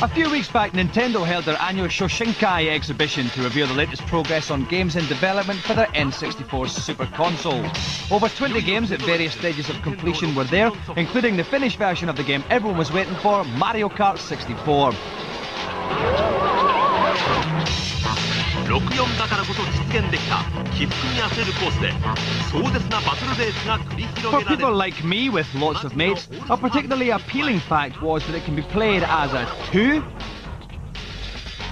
A few weeks back, Nintendo held their annual Shoshinkai exhibition to reveal the latest progress on games in development for their N64 Super Console. Over 20 games at various stages of completion were there, including the finished version of the game everyone was waiting for, Mario Kart 64. For people like me with lots of mates, a particularly appealing fact was that it can be played as a 2,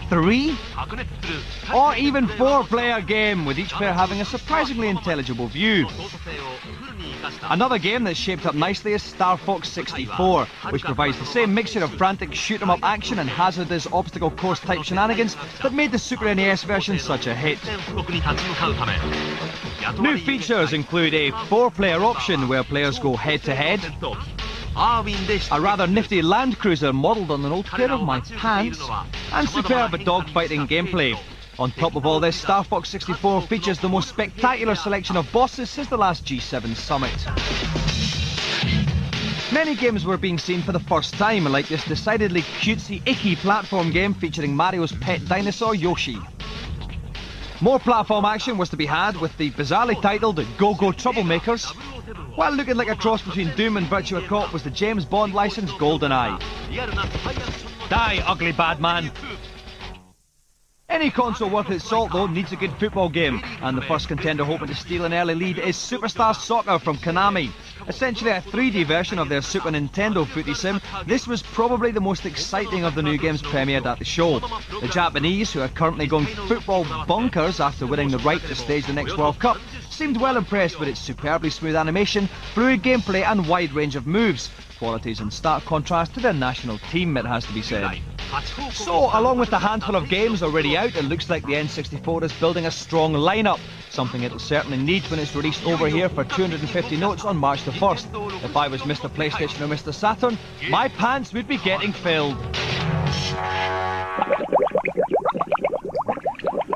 3, or even 4-player game, with each player having a surprisingly intelligible view. Another game that's shaped up nicely is Star Fox 64, which provides the same mixture of frantic shoot-'em-up action and hazardous obstacle course type shenanigans that made the Super NES version such a hit. New features include a 4-player option where players go head-to-head, a rather nifty Land Cruiser modelled on an old pair of my pants, and superb dogfighting gameplay. On top of all this, Star Fox 64 features the most spectacular selection of bosses since the last G7 summit. Many games were being seen for the first time, like this decidedly cutesy, icky platform game featuring Mario's pet dinosaur, Yoshi. More platform action was to be had with the bizarrely titled Go-Go Troublemakers, while looking like a cross between Doom and Virtua Cop was the James Bond licensed GoldenEye. Die, ugly bad man! Any console worth its salt, though, needs a good football game, and the first contender hoping to steal an early lead is Superstar Soccer from Konami. Essentially a 3D version of their Super Nintendo footy sim, this was probably the most exciting of the new games premiered at the show. The Japanese, who are currently going football bonkers after winning the right to stage the next World Cup, seemed well impressed with its superbly smooth animation, fluid gameplay and wide range of moves. Qualities in stark contrast to their national team, it has to be said. So, along with the handful of games already out, it looks like the N64 is building a strong lineup, something it'll certainly need when it's released over here for 250 notes on March the 1st. If I was Mr. PlayStation or Mr. Saturn, my pants would be getting filled.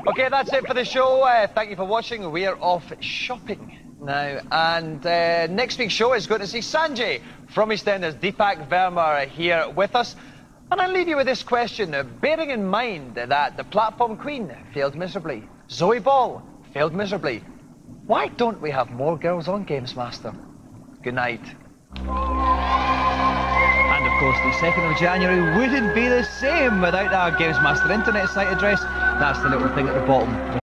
Okay, that's it for the show. Thank you for watching. We are off shopping now, and next week's show is going to see Sanjay from EastEnders, Deepak Verma here with us. And I'll leave you with this question, bearing in mind that the Platform Queen failed miserably, Zoey Ball failed miserably. Why don't we have more girls on Gamesmaster? Good night. And of course, the 2nd of January wouldn't be the same without our Gamesmaster internet site address. That's the little thing at the bottom.